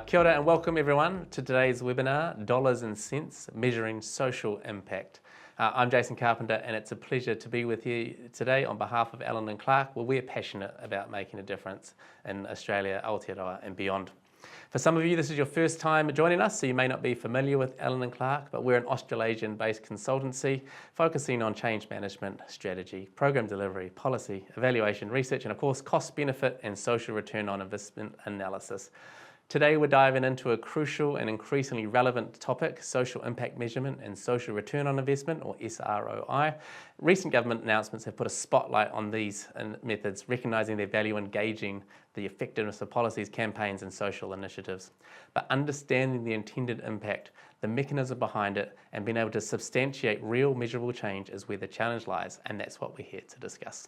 Kia ora and welcome everyone to today's webinar, Dollars and Cents, Measuring Social Impact. I'm Jason Carpenter and it's a pleasure to be with you today on behalf of Allen & Clark, where we're passionate about making a difference in Australia, Aotearoa and beyond. For some of you, this is your first time joining us, so you may not be familiar with Allen & Clark, but we're an Australasian-based consultancy focusing on change management, strategy, program delivery, policy, evaluation, research, and of course, cost benefit and social return on investment analysis. Today we're diving into a crucial and increasingly relevant topic, social impact measurement and social return on investment, or SROI. Recent government announcements have put a spotlight on these methods, recognising their value in gauging the effectiveness of policies, campaigns and social initiatives. But understanding the intended impact, the mechanism behind it, and being able to substantiate real measurable change is where the challenge lies, and that's what we're here to discuss.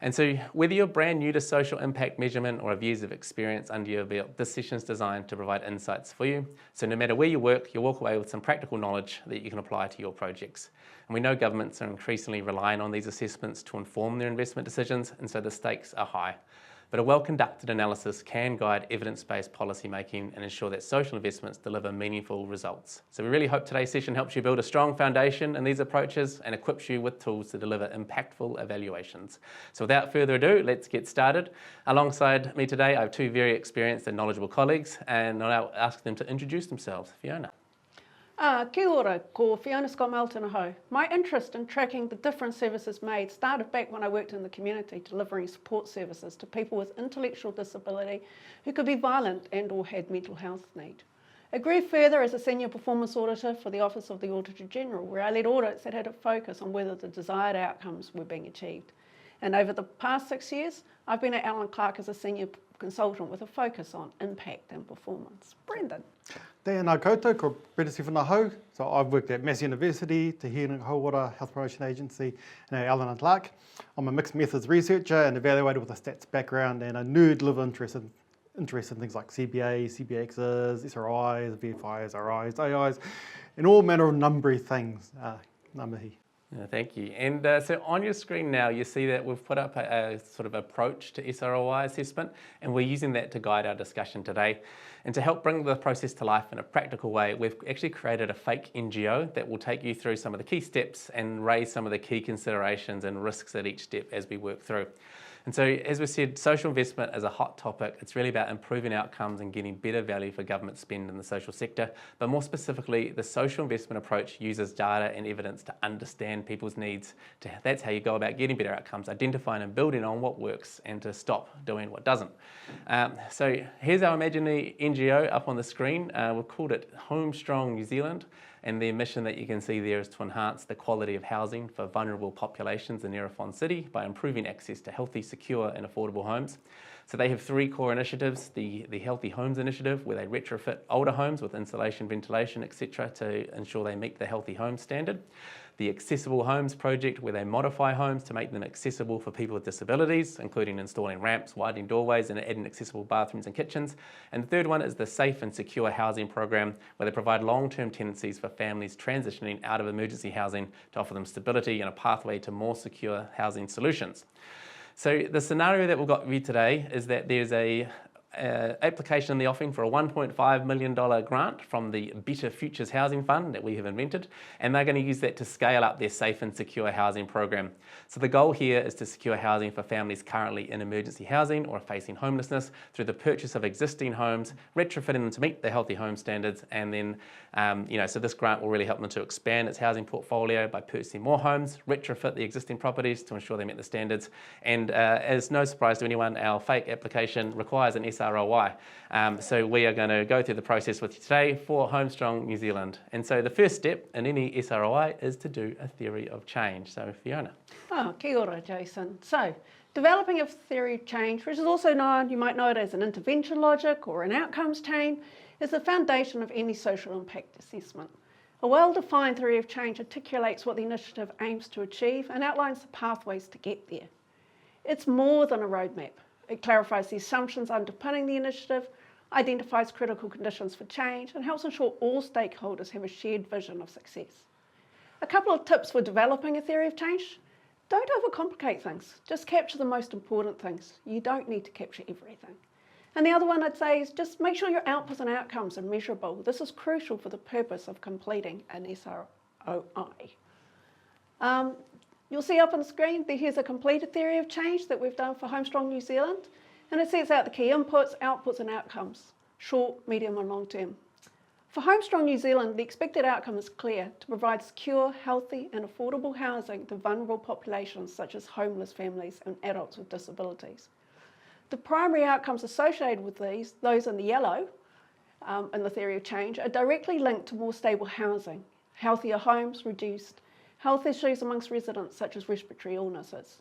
And so whether you're brand new to social impact measurement or have years of experience under your belt, this session is designed to provide insights for you. So no matter where you work, you'll walk away with some practical knowledge that you can apply to your projects. And we know governments are increasingly relying on these assessments to inform their investment decisions, and so the stakes are high. But a well-conducted analysis can guide evidence-based policy making and ensure that social investments deliver meaningful results. So we really hope today's session helps you build a strong foundation in these approaches and equips you with tools to deliver impactful evaluations. So without further ado, let's get started. Alongside me today, I have two very experienced and knowledgeable colleagues, and I'll ask them to introduce themselves. Fiona. Kia ora, ko Fiona Scott Melton aho. My interest in tracking the different services made started back when I worked in the community delivering support services to people with intellectual disability who could be violent and or had mental health need. I grew further as a senior performance auditor for the Office of the Auditor General, where I led audits that had a focus on whether the desired outcomes were being achieved. And over the past 6 years, I've been at Allen & Clark as a senior consultant with a focus on impact and performance. Brendan. Tēnā koutou, ko Brenda Siwhanahau. So I've worked at Massey University, Te Hearing Hauora Health Promotion Agency, and at Allen & Clark. I'm a mixed methods researcher and evaluator with a stats background and a nerd liver interest in things like CBA, CBXs, SROIs, VFIs, RIs, AIs, and all manner of numbery things. Ngā mihi. Thank you. And so on your screen now, you see that we've put up a sort of approach to SROI assessment, and we're using that to guide our discussion today. And to help bring the process to life in a practical way, we've actually created a fake NGO that will take you through some of the key steps and raise some of the key considerations and risks at each step as we work through. And so, as we said, social investment is a hot topic. It's really about improving outcomes and getting better value for government spend in the social sector. But more specifically, the social investment approach uses data and evidence to understand people's needs. That's how you go about getting better outcomes, identifying and building on what works and to stop doing what doesn't. So here's our imaginary NGO up on the screen. We've called it Home Strong New Zealand. And their mission that you can see there is to enhance the quality of housing for vulnerable populations in Erefon City by improving access to healthy, secure and affordable homes. So they have three core initiatives: the Healthy Homes Initiative, where they retrofit older homes with insulation, ventilation, etc. to ensure they meet the Healthy Homes standard. The Accessible Homes Project, where they modify homes to make them accessible for people with disabilities, including installing ramps, widening doorways and adding accessible bathrooms and kitchens. And the third one is the Safe and Secure Housing Program, where they provide long-term tenancies for families transitioning out of emergency housing to offer them stability and a pathway to more secure housing solutions. So the scenario that we've got for you today is that there's a application in the offing for a $1.5 million grant from the Better Futures Housing Fund that we have invented, and they're going to use that to scale up their safe and secure housing program. So the goal here is to secure housing for families currently in emergency housing or facing homelessness through the purchase of existing homes, retrofitting them to meet the Healthy Home standards, and then so this grant will really help them to expand its housing portfolio by purchasing more homes, retrofit the existing properties to ensure they meet the standards, and as no surprise to anyone, our fake application requires an SROI. So we are going to go through the process with you today for Home Strong New Zealand. And so the first step in any SROI is to do a theory of change. So Fiona. Kia ora, Jason. So, developing a theory of change, which is also known, you might know it as an intervention logic or an outcomes chain, is the foundation of any social impact assessment. A well-defined theory of change articulates what the initiative aims to achieve and outlines the pathways to get there. It's more than a roadmap. It clarifies the assumptions underpinning the initiative, identifies critical conditions for change, and helps ensure all stakeholders have a shared vision of success. A couple of tips for developing a theory of change. Don't overcomplicate things. Just capture the most important things. You don't need to capture everything. And the other one I'd say is just make sure your outputs and outcomes are measurable. This is crucial for the purpose of completing an SROI. You'll see up on the screen, here's a completed theory of change that we've done for Homestrong New Zealand, and it sets out the key inputs, outputs and outcomes, short, medium and long term. For Homestrong New Zealand, the expected outcome is clear: to provide secure, healthy and affordable housing to vulnerable populations such as homeless families and adults with disabilities. The primary outcomes associated with these, those in the yellow in the theory of change, are directly linked to more stable housing, healthier homes, reduced health issues amongst residents such as respiratory illnesses.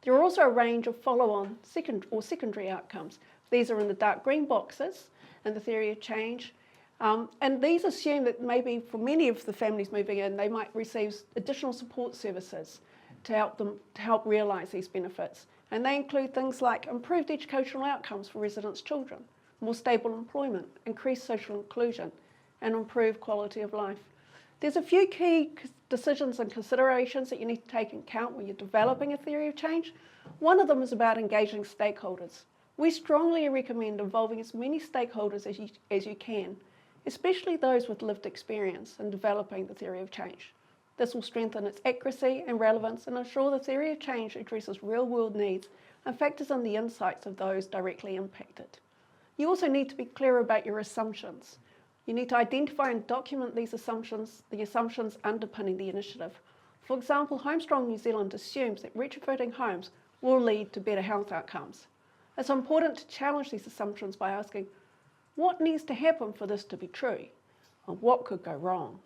There are also a range of follow-on secondary outcomes. These are in the dark green boxes in the theory of change. And these assume that maybe for many of the families moving in, they might receive additional support services to help realise these benefits. And they include things like improved educational outcomes for residents' children, more stable employment, increased social inclusion, and improved quality of life. There's a few key decisions and considerations that you need to take into account when you're developing a theory of change. One of them is about engaging stakeholders. We strongly recommend involving as many stakeholders as you can, especially those with lived experience in developing the theory of change. This will strengthen its accuracy and relevance and ensure the theory of change addresses real-world needs and factors in the insights of those directly impacted. You also need to be clear about your assumptions. You need to identify and document these assumptions, the assumptions underpinning the initiative. For example, Homestrong New Zealand assumes that retrofitting homes will lead to better health outcomes. It's important to challenge these assumptions by asking, what needs to happen for this to be true? And what could go wrong?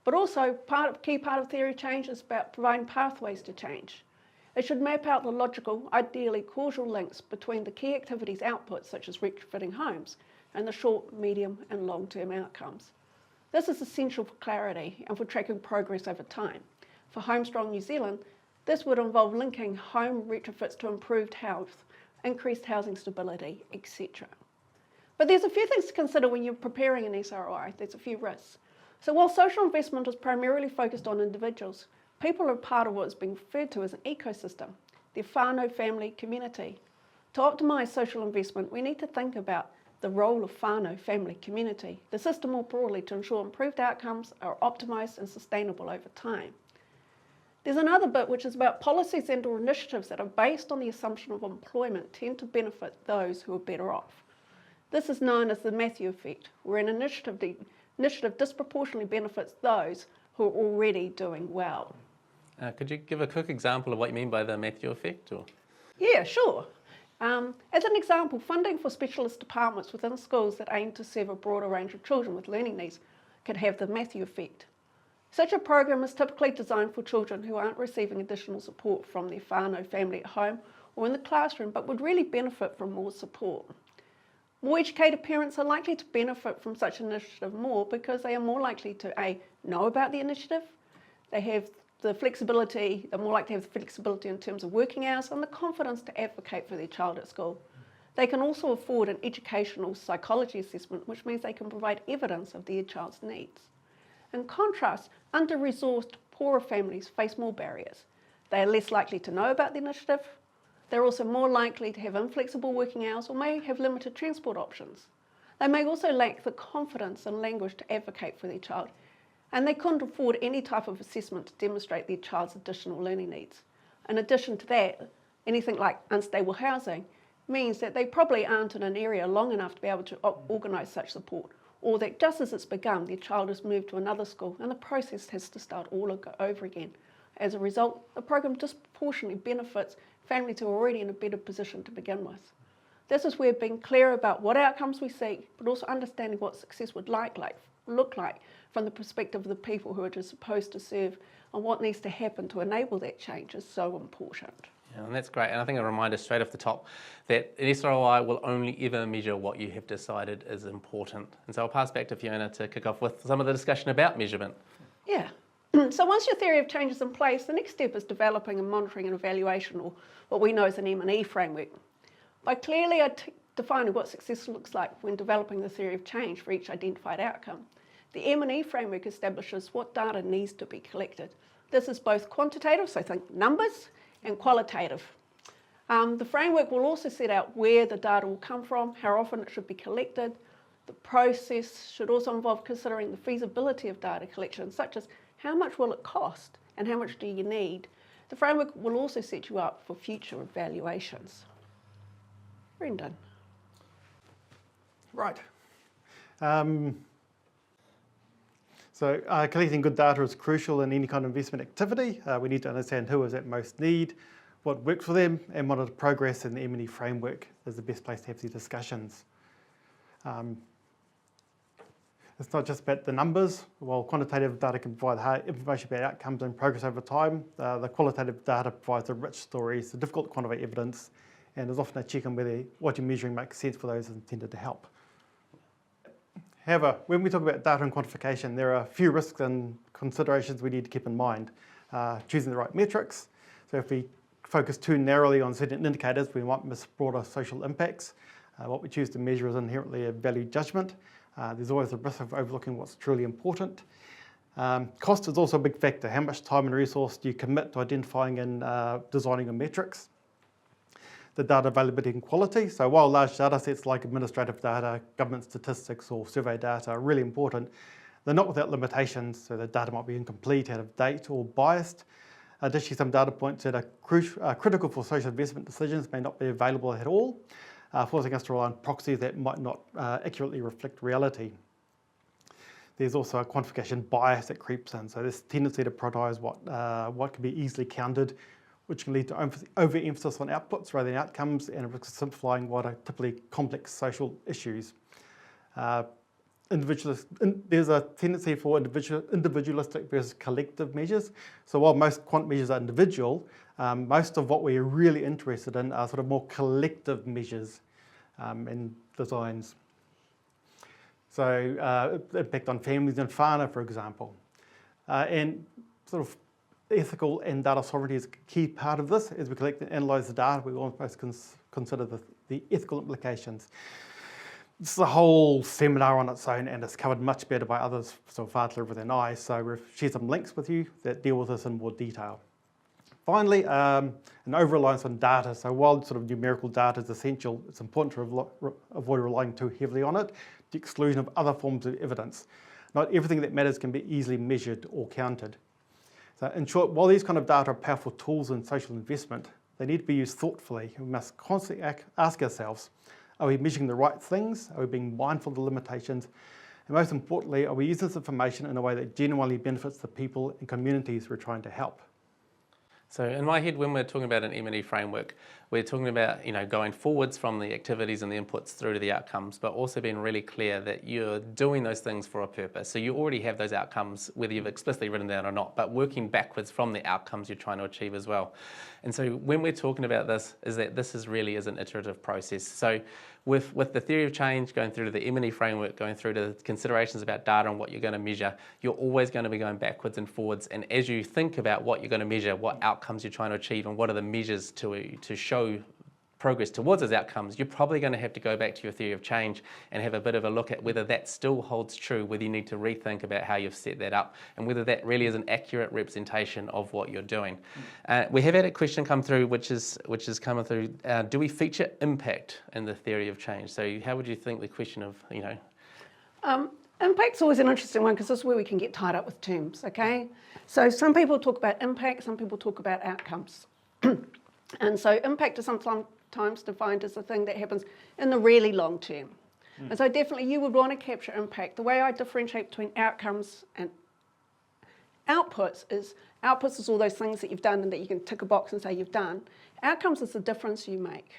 But also, key part of theory of change is about providing pathways to change. It should map out the logical, ideally causal links between the key activities outputs, such as retrofitting homes, and the short, medium and long-term outcomes. This is essential for clarity and for tracking progress over time. For Homestrong New Zealand, this would involve linking home retrofits to improved health, increased housing stability, etc. But there's a few things to consider when you're preparing an SROI. There's a few risks. So while social investment is primarily focused on individuals, people are part of what is being referred to as an ecosystem, the whānau family community. To optimise social investment, we need to think about the role of whānau family community, the system more broadly, to ensure improved outcomes are optimised and sustainable over time. There's another bit which is about policies and or initiatives that are based on the assumption of employment tend to benefit those who are better off. This is known as the Matthew effect, where an initiative disproportionately benefits those who are already doing well. Could you give a quick example of what you mean by the Matthew effect? Or? Yeah, sure. As an example, funding for specialist departments within schools that aim to serve a broader range of children with learning needs could have the Matthew effect. Such a program is typically designed for children who aren't receiving additional support from their whānau family at home or in the classroom, but would really benefit from more support. More educated parents are likely to benefit from such an initiative more because they are more likely to know about the initiative, they have the flexibility, they're more likely to have the flexibility in terms of working hours and the confidence to advocate for their child at school. They can also afford an educational psychology assessment, which means they can provide evidence of their child's needs. In contrast, under-resourced, poorer families face more barriers. They are less likely to know about the initiative. They're also more likely to have inflexible working hours or may have limited transport options. They may also lack the confidence and language to advocate for their child, and they couldn't afford any type of assessment to demonstrate their child's additional learning needs. In addition to that, anything like unstable housing means that they probably aren't in an area long enough to be able to organise such support, or that just as it's begun, their child has moved to another school and the process has to start all over again. As a result, the program disproportionately benefits families who are already in a better position to begin with. This is where being clear about what outcomes we seek, but also understanding what success would look like from the perspective of the people who it is supposed to serve and what needs to happen to enable that change is so important. Yeah, and that's great. And I think a reminder straight off the top that an SROI will only ever measure what you have decided is important. And so I'll pass back to Fiona to kick off with some of the discussion about measurement. Yeah. So once your theory of change is in place, the next step is developing and monitoring and evaluation, or what we know as an M&E framework. By clearly defining what success looks like when developing the theory of change for each identified outcome, the M&E framework establishes what data needs to be collected. This is both quantitative, so think numbers, and qualitative. The framework will also set out where the data will come from, how often it should be collected. The process should also involve considering the feasibility of data collection, such as how much will it cost and how much do you need. The framework will also set you up for future evaluations. Brendan. Right. Collecting good data is crucial in any kind of investment activity. We need to understand who is at most need, what works for them, and monitor progress in the M&E framework is the best place to have these discussions. It's not just about the numbers. While quantitative data can provide information about outcomes and progress over time, the qualitative data provides the rich stories, the difficult to quantify evidence, and there's often a check on whether what you're measuring makes sense for those intended to help. However, when we talk about data and quantification, there are a few risks and considerations we need to keep in mind. Choosing the right metrics. So if we focus too narrowly on certain indicators, we might miss broader social impacts. What we choose to measure is inherently a value judgment. There's always a risk of overlooking what's truly important. Cost is also a big factor. How much time and resource do you commit to identifying and designing your metrics? The data availability and quality. So while large data sets like administrative data, government statistics or survey data are really important, they're not without limitations. So the data might be incomplete, out of date or biased. Additionally, some data points that are critical for social investment decisions may not be available at all, forcing us to rely on proxies that might not accurately reflect reality. There's also a quantification bias that creeps in. So this tendency to prioritise what can be easily counted, which can lead to overemphasis on outputs rather than outcomes, and a risk of simplifying what are typically complex social issues. There's a tendency for individualistic versus collective measures. So while most quant measures are individual, most of what we're really interested in are sort of more collective measures and designs. So impact on families and whānau, for example. And sort of ethical and data sovereignty is a key part of this. As we collect and analyse the data, we almost consider the ethical implications. This is a whole seminar on its own, and it's covered much better by others, so far cleverer than I. So we've shared some links with you that deal with this in more detail. Finally, an over-reliance on data. So while sort of numerical data is essential, it's important to avoid relying too heavily on it, to the exclusion of other forms of evidence. Not everything that matters can be easily measured or counted. So in short, while these kind of data are powerful tools in social investment, they need to be used thoughtfully. We must constantly ask ourselves, are we measuring the right things? Are we being mindful of the limitations? And most importantly, are we using this information in a way that genuinely benefits the people and communities we're trying to help? So in my head, when we're talking about an M&E framework, we're talking about going forwards from the activities and the inputs through to the outcomes, but also being really clear that you're doing those things for a purpose. So you already have those outcomes, whether you've explicitly written down or not, but working backwards from the outcomes you're trying to achieve as well. And so when we're talking about this, is that this really is an iterative process. So with the theory of change, going through to the M&E framework, going through to considerations about data and what you're going to measure, you're always going to be going backwards and forwards. And as you think about what you're going to measure, what outcomes you're trying to achieve, and what are the measures to show progress towards those outcomes, you're probably going to have to go back to your theory of change and have a bit of a look at whether that still holds true, whether you need to rethink about how you've set that up, and whether that really is an accurate representation of what you're doing. We have had a question come through, which is coming through. Do we feature impact in the theory of change? So how would you think the question of, Impact's always an interesting one because this is where we can get tied up with terms, okay? So some people talk about impact, some people talk about outcomes. And so impact is sometimes defined as the thing that happens in the really long term. And so definitely you would want to capture impact. The way I differentiate between outcomes and outputs is all those things that you've done and that you can tick a box and say you've done. Outcomes is the difference you make.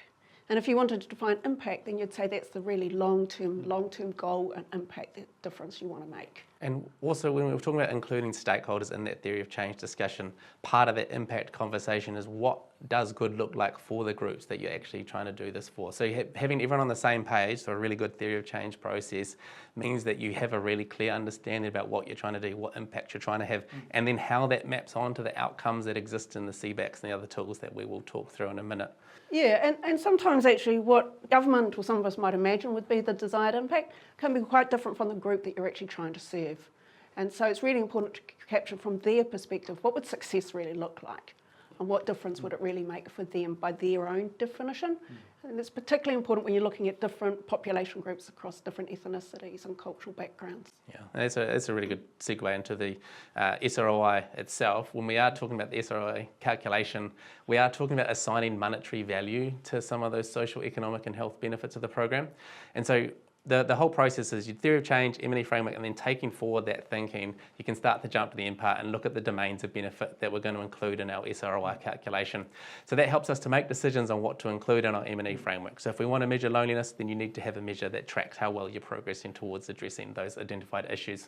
And if you wanted to define impact, then you'd say that's the really long-term goal and impact, the difference you want to make. And also when we were talking about including stakeholders in that theory of change discussion, part of that impact conversation is what does good look like for the groups that you're actually trying to do this for. So having everyone on the same page, so a really good theory of change process, means that you have a really clear understanding about what you're trying to do, what impact you're trying to have, and then how that maps onto the outcomes that exist in the CBACs and the other tools that we will talk through in a minute. Yeah, and sometimes actually what government or some of us might imagine would be the desired impact can be quite different from the group that you're actually trying to serve. And so it's really important to capture from their perspective, what would success really look like? and what difference would it really make for them by their own definition. And it's particularly important when you're looking at different population groups across different ethnicities and cultural backgrounds. Yeah, that's a really good segue into the SROI itself. When we are talking about the SROI calculation, we are talking about assigning monetary value to some of those social, economic and health benefits of the program. And so the whole process is your theory of change, M&E framework, and then taking forward that thinking, you can start to jump to the end part and look at the domains of benefit that we're going to include in our SROI calculation. So that helps us to make decisions on what to include in our M&E framework. So if we want to measure loneliness, then you need to have a measure that tracks how well you're progressing towards addressing those identified issues.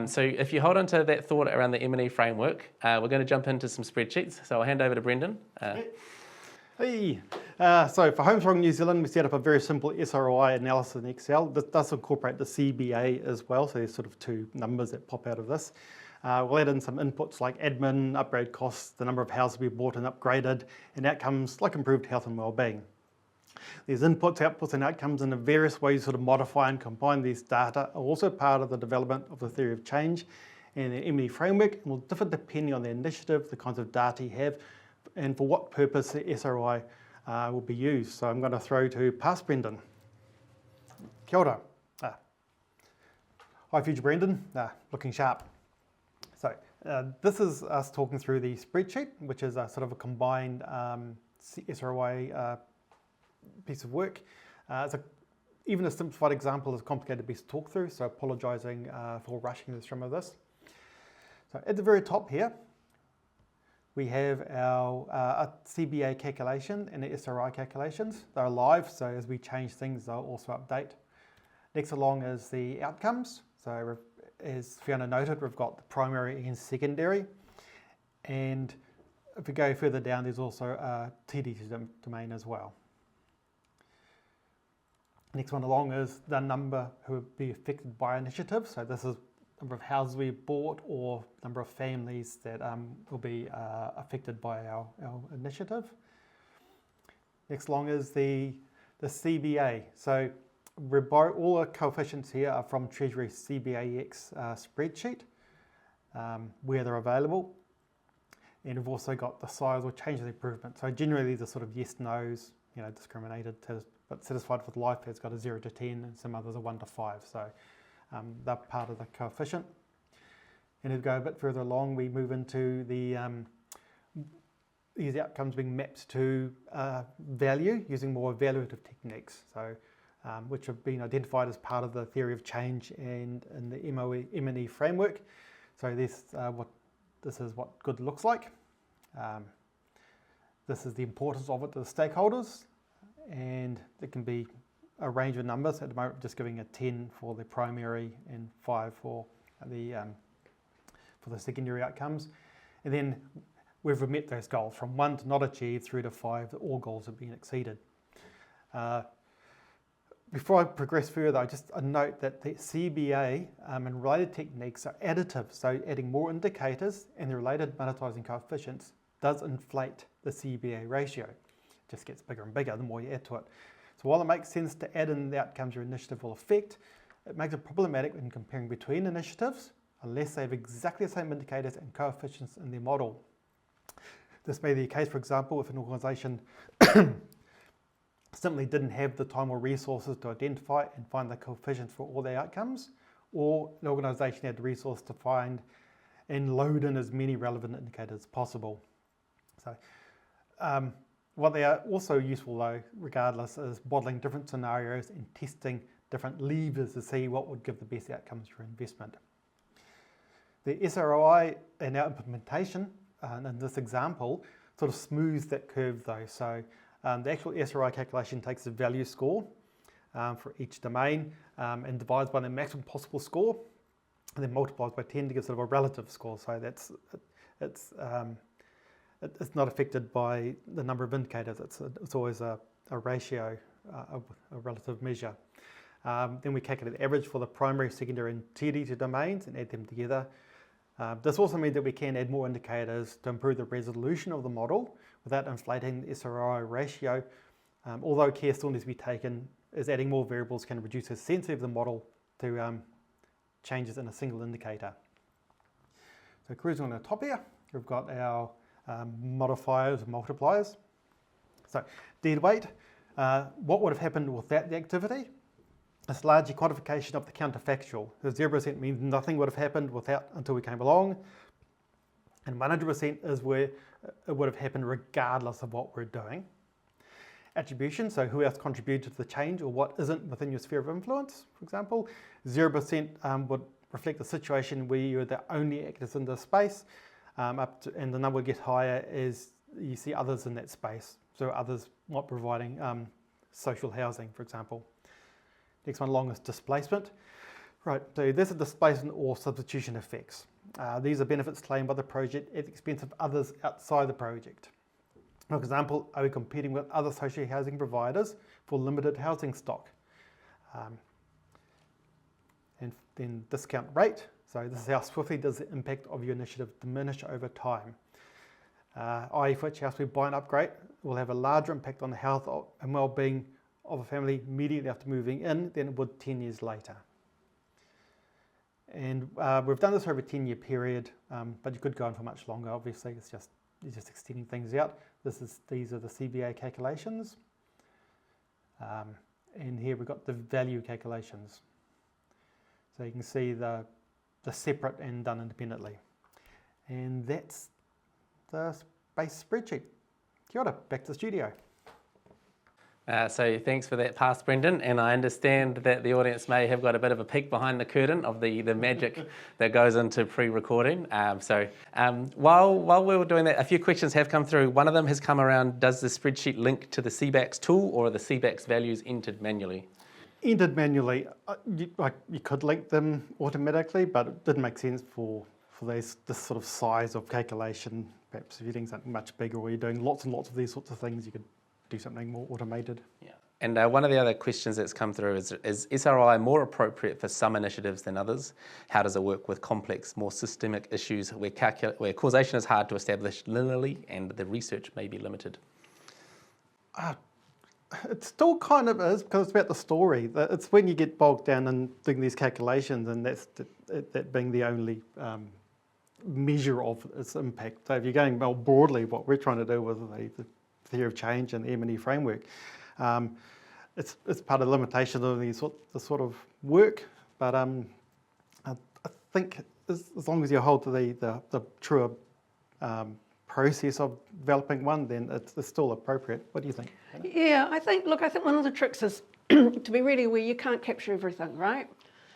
So if you hold on to that thought around the M&E framework, we're going to jump into some spreadsheets. So I'll hand over to Brendan. Hey, so for Homestrong New Zealand, we set up a very simple SROI analysis in Excel. This does incorporate the CBA as well, so there's sort of two numbers that pop out of this. We'll add in some inputs like admin, upgrade costs, the number of houses we bought and upgraded, and outcomes like improved health and well-being. These inputs, outputs and outcomes in the various ways you sort of modify and combine these data are also part of the development of the theory of change and the M&E framework, and will differ depending on the initiative, the kinds of data you have, and for what purpose the SROI will be used. So I'm going to throw to past Brendan. Kia ora. Hi future Brendan, looking sharp. So this is us talking through the spreadsheet, which is a sort of a combined SROI piece of work. Even a simplified example is a complicated piece to talk through, so apologising for rushing through some of this. So at the very top here, we have our CBA calculation and the SRI calculations. They're live, so as we change things, they'll also update. Next along is the outcomes. So as Fiona noted, we've got the primary and secondary. And if we go further down, there's also a TD domain as well. Next one along is the number who would be affected by initiative. So this is number of houses we bought or number of families that will be affected by our initiative. Next along is the CBA. So all the coefficients here are from Treasury CBAX spreadsheet where they're available. And we've also got the size or change of improvement. So generally these are sort of yes, no's, discriminated, but satisfied with life has got a 0 to 10 and some others are 1 to 5. So they're part of the coefficient. And if we go a bit further along, we move into these outcomes being mapped to value using more evaluative techniques, so which have been identified as part of the theory of change and in the M&E framework. So this is what good looks like. This is the importance of it to the stakeholders, and it can be a range of numbers. At the moment, just giving a 10 for the primary and 5 for the secondary outcomes. And then we've met those goals from 1 to not achieved through to 5 that all goals have been exceeded. Before I progress further, just a note that the CBA and related techniques are additive, so adding more indicators and the related monetising coefficients does inflate the CBA ratio. It just gets bigger and bigger the more you add to it. So while it makes sense to add in the outcomes your initiative will affect, it makes it problematic when comparing between initiatives unless they have exactly the same indicators and coefficients in their model. This may be the case, for example, if an organisation simply didn't have the time or resources to identify and find the coefficients for all their outcomes, or an organisation had the resource to find and load in as many relevant indicators as possible. So, what they are also useful though, regardless, is modelling different scenarios and testing different levers to see what would give the best outcomes for investment. The SROI and our implementation in this example sort of smooths that curve though. So the actual SROI calculation takes the value score for each domain and divides by the maximum possible score, and then multiplies by 10 to give sort of a relative score. So it's not affected by the number of indicators. It's always a ratio, a relative measure. Then we calculate the average for the primary, secondary and TD domains and add them together. This also means that we can add more indicators to improve the resolution of the model without inflating the SROI ratio, although care still needs to be taken as adding more variables can reduce the sensitivity of the model to changes in a single indicator. So cruising on the top here, we've got our modifiers, multipliers. So dead weight, what would have happened without the activity? It's largely quantification of the counterfactual. So 0% means nothing would have happened until we came along, and 100% is where it would have happened regardless of what we're doing. Attribution, so who else contributed to the change or what isn't within your sphere of influence, for example. 0% would reflect the situation where you're the only actors in the space, and the number would get higher as you see others in that space. So others not providing social housing, for example. Next one along is displacement. Right, so this is displacement or substitution effects. These are benefits claimed by the project at the expense of others outside the project. For example, are we competing with other social housing providers for limited housing stock? And then discount rate. So this is how swiftly does the impact of your initiative diminish over time. I.e. for which house we buy and upgrade will have a larger impact on the health and well-being of a family immediately after moving in than it would 10 years later. And we've done this over a 10-year period, but you could go on for much longer. Obviously, you're just extending things out. These are the CVA calculations, and here we've got the value calculations. So you can see the separate and done independently, and that's the base spreadsheet. Kia ora, back to the studio. So thanks for that pass, Brendan, and I understand that the audience may have got a bit of a peek behind the curtain of the magic that goes into pre-recording. While we were doing that, a few questions have come through. One of them has come around, does the spreadsheet link to the CBAX tool or are the CBAX values entered manually? Entered manually, you could link them automatically, but it didn't make sense for this sort of size of calculation. Perhaps if you're doing something much bigger or you're doing lots and lots of these sorts of things, you could do something more automated. Yeah. And one of the other questions that's come through is SROI more appropriate for some initiatives than others? How does it work with complex, more systemic issues where causation is hard to establish linearly and the research may be limited? It still kind of is, because it's about the story. It's when you get bogged down in doing these calculations, and that being the only measure of its impact. So if you're going more broadly, what we're trying to do with the theory of change and the M&E framework, it's part of the limitation of this sort of work. But I think as long as you hold to the truer process of developing one, then it's still appropriate. What do you think? Yeah, I think one of the tricks is to be really aware you can't capture everything, right?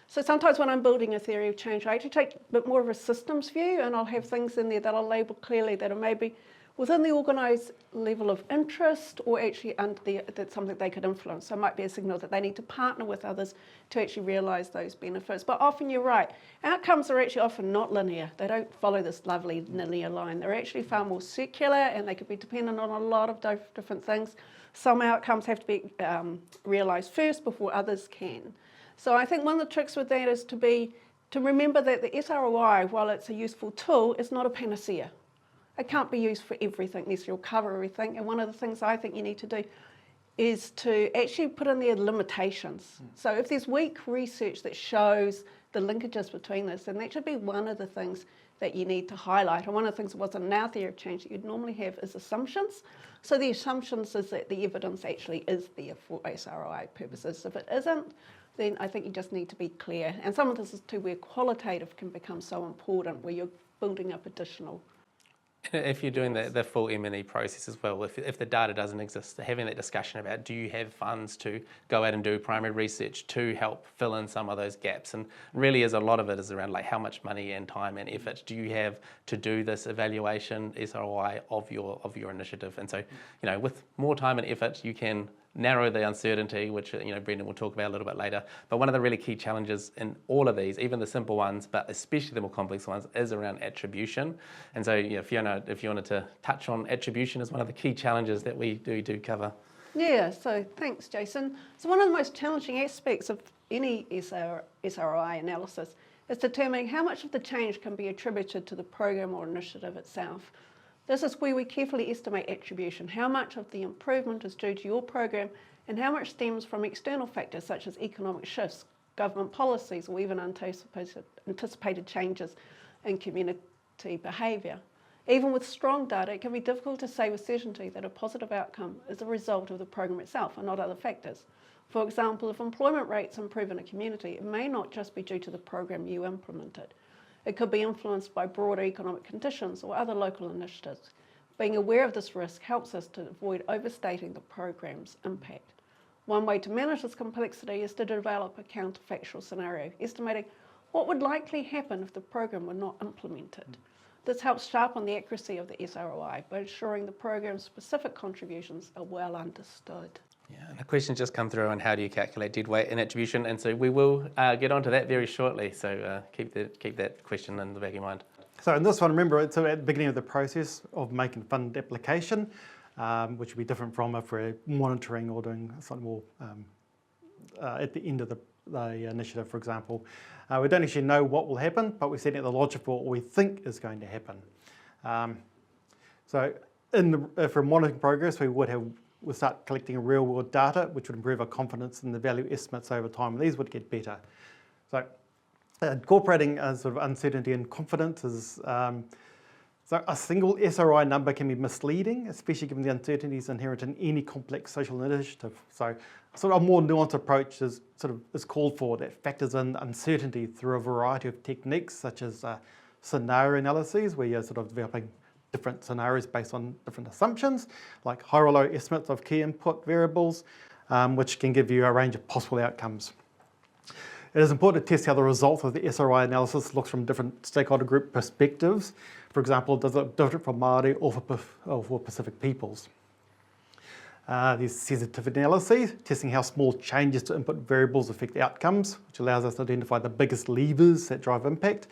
So sometimes when I'm building a theory of change, I actually take a bit more of a systems view, and I'll have things in there that I'll label clearly that are maybe within the organised level of interest or actually that's something they could influence. So it might be a signal that they need to partner with others to actually realise those benefits. But often you're right, outcomes are actually often not linear. They don't follow this lovely linear line. They're actually far more circular, and they could be dependent on a lot of different things. Some outcomes have to be realised first before others can. So I think one of the tricks with that is to remember that the SROI, while it's a useful tool, is not a panacea. It can't be used for everything, necessarily, or cover everything. And one of the things I think you need to do is to actually put in there limitations. So if there's weak research that shows the linkages between this, then that should be one of the things that you need to highlight. And one of the things that wasn't in our theory of change that you'd normally have is assumptions. So the assumptions is that the evidence actually is there for SROI purposes. If it isn't, then I think you just need to be clear. And some of this is too where qualitative can become so important, where you're building up additional. If you're doing the full M&E process as well, if the data doesn't exist, having that discussion about do you have funds to go out and do primary research to help fill in some of those gaps, and really a lot of it is around like how much money and time and effort do you have to do this evaluation SROI of your initiative. And so with more time and effort you can narrow the uncertainty, which Brendan will talk about a little bit later. But one of the really key challenges in all of these, even the simple ones, but especially the more complex ones, is around attribution. And so, Fiona, if you wanted to touch on attribution as one of the key challenges that we do cover. Yeah, so thanks, Jason. So one of the most challenging aspects of any SROI analysis is determining how much of the change can be attributed to the program or initiative itself. This is where we carefully estimate attribution, how much of the improvement is due to your program and how much stems from external factors such as economic shifts, government policies, or even anticipated changes in community behaviour. Even with strong data, it can be difficult to say with certainty that a positive outcome is a result of the program itself and not other factors. For example, if employment rates improve in a community, it may not just be due to the program you implemented. It could be influenced by broader economic conditions or other local initiatives. Being aware of this risk helps us to avoid overstating the program's impact. One way to manage this complexity is to develop a counterfactual scenario, estimating what would likely happen if the program were not implemented. This helps sharpen the accuracy of the SROI by ensuring the program's specific contributions are well understood. Yeah, and a question just come through on how do you calculate dead weight and attribution, and so we will get onto that very shortly, so keep that question in the back of your mind. So in this one, remember, it's at the beginning of the process of making fund application, which will be different from if we're monitoring or doing something more at the end of the initiative, for example. We don't actually know what will happen, but we're setting out the logic for what we think is going to happen. So if we're monitoring progress, we'll start collecting real-world data, which would improve our confidence in the value estimates over time. These would get better. So incorporating sort of uncertainty and confidence is, so a single SRI number can be misleading, especially given the uncertainties inherent in any complex social initiative. So sort of a more nuanced approach is called for that factors in uncertainty through a variety of techniques, such as scenario analyses, where you're sort of developing different scenarios based on different assumptions, like high or low estimates of key input variables, which can give you a range of possible outcomes. It is important to test how the result of the SRI analysis looks from different stakeholder group perspectives. For example, does it look different for Māori or for Pacific peoples? There's sensitivity analyses, testing how small changes to input variables affect outcomes, which allows us to identify the biggest levers that drive impact.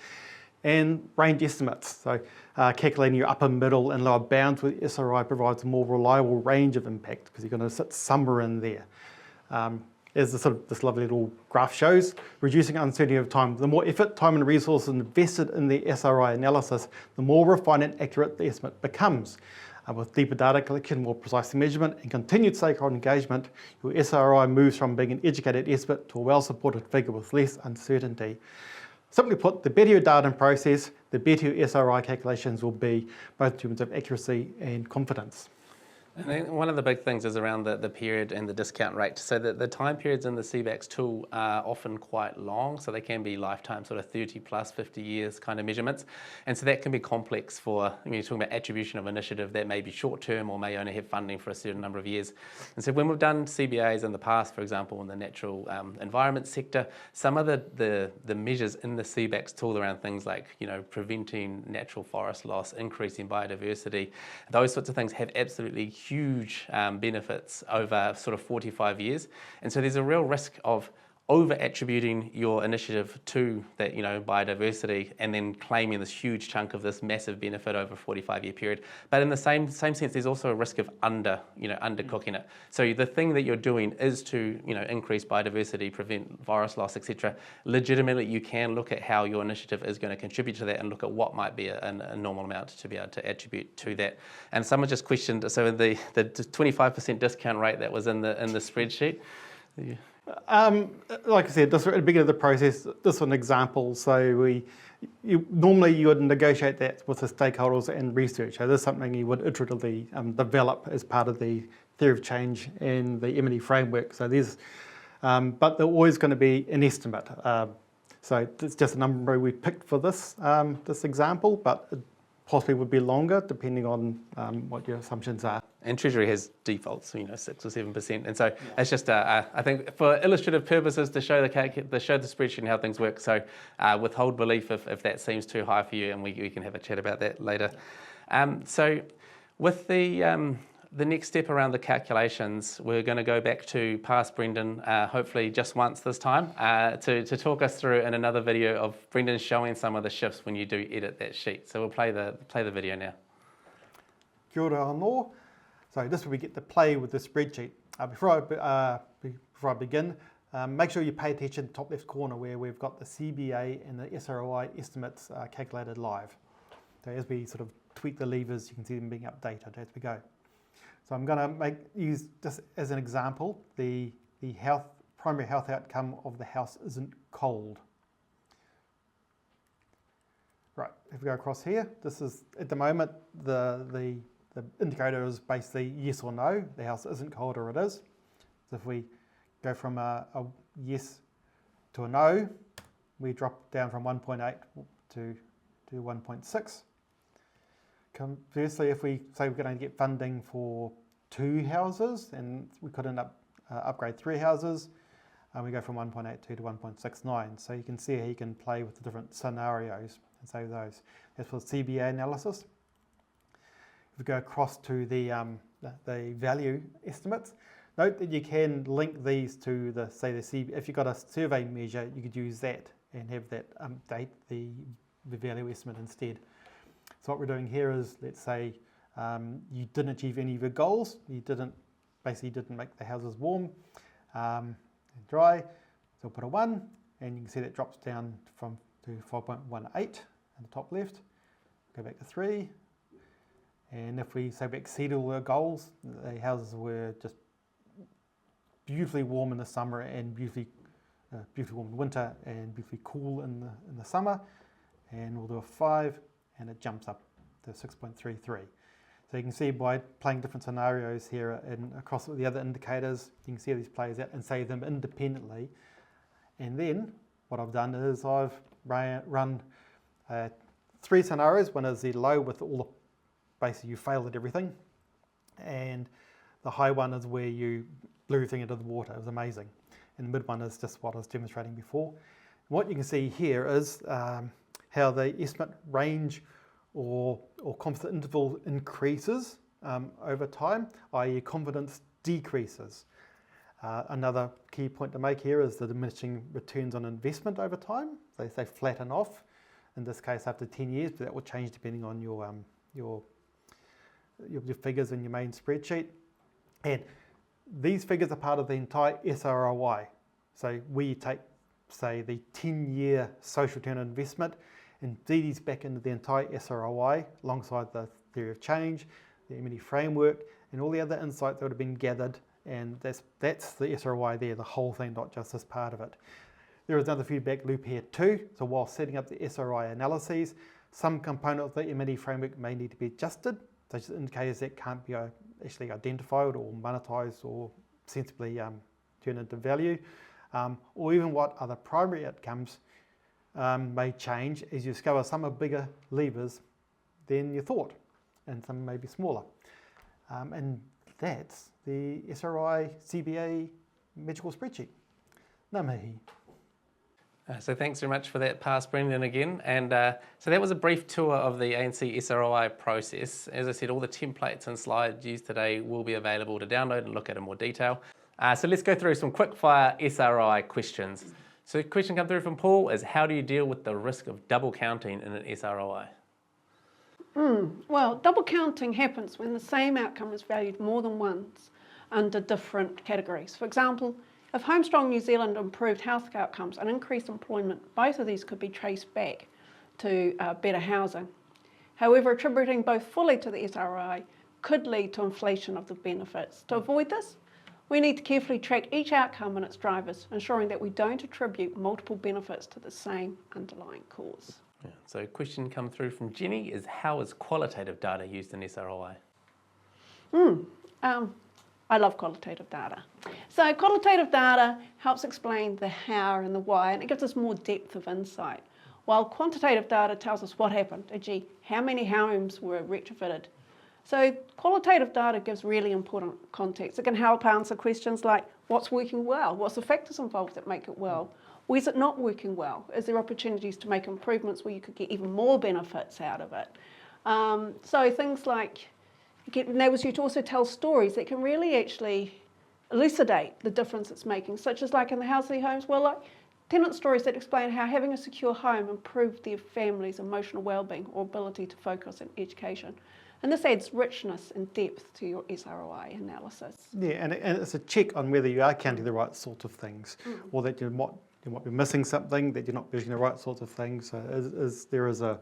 And range estimates, so calculating your upper, middle and lower bounds with SRI provides a more reliable range of impact because you're going to sit somewhere in there. As this lovely little graph shows, reducing uncertainty over time. The more effort, time and resources invested in the SRI analysis, the more refined and accurate the estimate becomes. With deeper data collection, more precise measurement and continued stakeholder engagement, your SRI moves from being an educated estimate to a well-supported figure with less uncertainty. Simply put, the better your data and process, the better your SRI calculations will be, both in terms of accuracy and confidence. I think one of the big things is around the period and the discount rate. So the time periods in the CBAX tool are often quite long, so they can be lifetime, sort of 30 plus 50 years kind of measurements. And so that can be complex for, when you're talking about attribution of initiative that may be short term or may only have funding for a certain number of years. And so when we've done CBAs in the past, for example, in the natural environment sector, some of the measures in the CBAX tool around things like, preventing natural forest loss, increasing biodiversity, those sorts of things have absolutely huge benefits over sort of 45 years. And so there's a real risk of over-attributing your initiative to that, biodiversity and then claiming this huge chunk of this massive benefit over a 45-year period. But in the same sense, there's also a risk of undercooking it. So the thing that you're doing is to, increase biodiversity, prevent forest loss, etc. Legitimately, you can look at how your initiative is going to contribute to that and look at what might be a normal amount to be able to attribute to that. And someone just questioned, so the 25% discount rate that was in the spreadsheet. Like I said, this at the beginning of the process, this is an example. So normally you would negotiate that with the stakeholders and research. So this is something you would iteratively develop as part of the theory of change and the M&E framework. So but there's always going to be an estimate. So it's just a number we picked for this example, but it possibly would be longer depending on what your assumptions are. And Treasury has defaults, 6 or 7%, and so it's just I think for illustrative purposes to show the spreadsheet and how things work. So withhold belief if that seems too high for you, and we can have a chat about that later. So with the next step around the calculations, we're going to go back to past Brendan, hopefully just once this time, to talk us through in another video of Brendan showing some of the shifts when you do edit that sheet. So we'll play the video now. Kia ora anō. So this is where we get to play with the spreadsheet. Before I begin, make sure you pay attention to the top left corner where we've got the CBA and the SROI estimates calculated live. So as we sort of tweak the levers, you can see them being updated as we go. So I'm going to use just as an example, the primary health outcome of the house isn't cold. Right, if we go across here, this is, at the moment, the indicator is basically yes or no. The house isn't cold or it is. So if we go from a yes to a no, we drop down from 1.8 to 1.6. Conversely, if we say we're going to get funding for 2 houses and we could end up upgrade 3 houses, we go from 1.82 to 1.69. So you can see how you can play with the different scenarios and save those. That's for the CBA analysis. If we go across to the value estimates, note that you can link these to the CBA. If you've got a survey measure, you could use that and have that update the value estimate instead. So what we're doing here is, let's say you didn't achieve any of your goals. You didn't make the houses warm and dry. So we'll put a 1, and you can see that drops down to 5.18 in the top left. Go back to 3. And if we say we exceed all our goals, the houses were just beautifully warm in the summer and beautifully warm in winter and beautifully cool in the summer. And we'll do a 5, and it jumps up to 6.33. So you can see by playing different scenarios here and across the other indicators, you can see how these plays out and save them independently. And then what I've done is I've run 3 scenarios. One is the low with all the, basically you failed at everything. And the high one is where you blew everything into the water. It was amazing. And the mid one is just what I was demonstrating before. And what you can see here is how the estimate range or confidence interval increases over time, i.e. confidence decreases. Another key point to make here is the diminishing returns on investment over time. They flatten off, in this case after 10 years, but that will change depending on your figures in your main spreadsheet. And these figures are part of the entire SROI. So we take, say, the 10-year social return on investment and feed these back into the entire SROI alongside the theory of change, the M&E framework, and all the other insights that would have been gathered. And that's the SROI there, the whole thing, not just this part of it. There is another feedback loop here too. So while setting up the SROI analyses, some component of the M&E framework may need to be adjusted, such as indicators that can't be actually identified or monetized or sensibly turned into value, or even what other primary outcomes may change as you discover some are bigger levers than you thought, and some may be smaller. And that's the SROI CBA magical spreadsheet. Nā mihi. So thanks very much for that pass, Brendan, again. And so that was a brief tour of the ANC SROI process. As I said, all the templates and slides used today will be available to download and look at in more detail. So let's go through some quick-fire SROI questions. So the question come through from Paul is, how do you deal with the risk of double counting in an SROI? Well, double counting happens when the same outcome is valued more than once under different categories. For example, if Homestrong New Zealand improved health outcomes and increased employment, both of these could be traced back to better housing. However, attributing both fully to the SROI could lead to inflation of the benefits. To avoid this, we need to carefully track each outcome and its drivers, ensuring that we don't attribute multiple benefits to the same underlying cause. Yeah. So a question come through from Jenny is, how is qualitative data used in SROI? I love qualitative data. So qualitative data helps explain the how and the why, and it gives us more depth of insight. While quantitative data tells us what happened, e.g. how many homes were retrofitted. So qualitative data gives really important context. It can help answer questions like, what's working well? What's the factors involved that make it well? Or is it not working well? Is there opportunities to make improvements where you could get even more benefits out of it? So things like, it enables you to also tell stories that can really actually elucidate the difference it's making, such as like in the Housely Homes, well, like tenant stories that explain how having a secure home improved their family's emotional well-being or ability to focus on education. And this adds richness and depth to your SROI analysis. Yeah, and it's a check on whether you are counting the right sorts of things, or that you might be missing something, that you're not measuring the right sorts of things. So there is a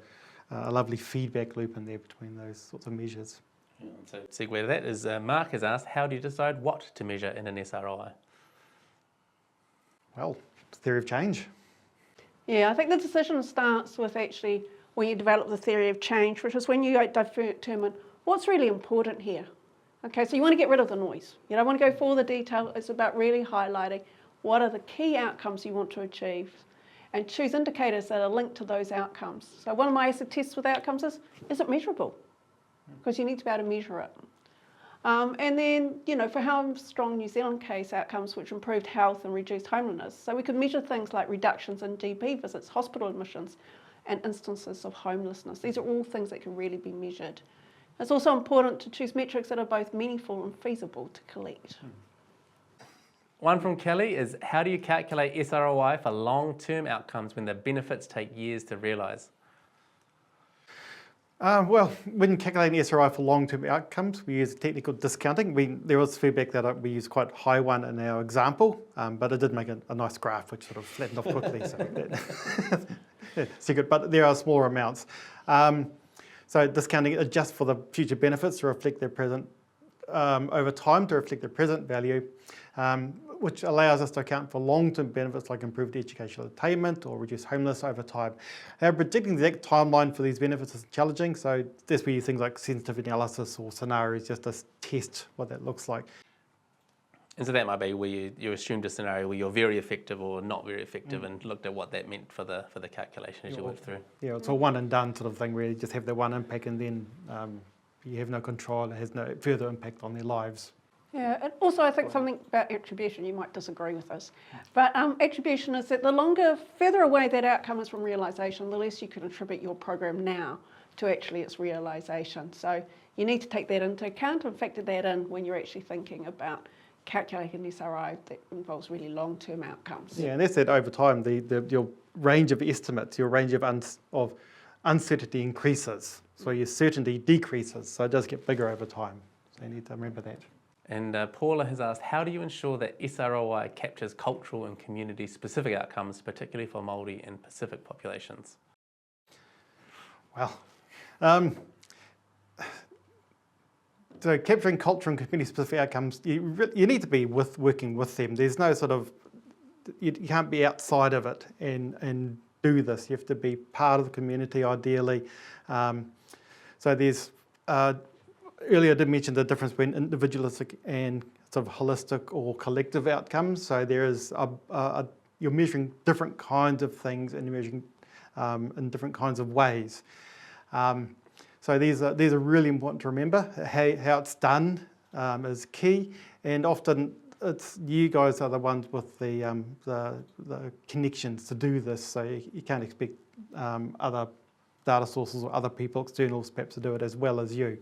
lovely feedback loop in there between those sorts of measures. Yeah, so segue to that is, Mark has asked, how do you decide what to measure in an SROI? Well, it's theory of change. Yeah, I think the decision starts with actually when you develop the theory of change, which is when you determine what's really important here. Okay, so you want to get rid of the noise. You don't want to go for all the detail. It's about really highlighting what are the key outcomes you want to achieve and choose indicators that are linked to those outcomes. So one of my acid tests with outcomes is it measurable? Because you need to be able to measure it. And then, for how strong New Zealand case outcomes which improved health and reduced homelessness. So we could measure things like reductions in GP visits, hospital admissions, and instances of homelessness. These are all things that can really be measured. It's also important to choose metrics that are both meaningful and feasible to collect. One from Kelly is, how do you calculate SROI for long-term outcomes when the benefits take years to realise? Well, when calculating SROI for long-term outcomes, we use technical discounting. There was feedback that we used quite a high one in our example, but it did make a nice graph which sort of flattened off quickly. So good, but there are smaller amounts. So discounting adjusts for the future benefits to reflect their present over time, to reflect their present value, which allows us to account for long-term benefits like improved educational attainment or reduced homelessness over time. Now, predicting the exact timeline for these benefits is challenging, so this we use things like sensitivity analysis or scenarios just to test what that looks like. And so that might be where you assumed a scenario where you're very effective or not very effective and looked at what that meant for the calculation as you worked through. Yeah, it's a one and done sort of thing where you just have the one impact and then you have no control, it has no further impact on their lives. Yeah, and also I think something about attribution, you might disagree with this, but attribution is that further away that outcome is from realisation, the less you can attribute your program now to actually its realisation. So you need to take that into account and factor that in when you're actually thinking about calculating an SRI that involves really long-term outcomes. Yeah, and that's that over time, your range of estimates, your range of uncertainty increases, so your certainty decreases, so it does get bigger over time. So you need to remember that. And Paula has asked, how do you ensure that SROI captures cultural and community-specific outcomes, particularly for Māori and Pacific populations? Well, so capturing cultural and community-specific outcomes, you need to be working with them. There's no sort of, you can't be outside of it and do this. You have to be part of the community, ideally. So there's, earlier I did mention the difference between individualistic and sort of holistic or collective outcomes. So there is, you're measuring different kinds of things and you're measuring in different kinds of ways. So these are really important to remember. How it's done is key, and often it's you guys are the ones with the connections to do this. So you can't expect other data sources or other people, externals, perhaps to do it as well as you,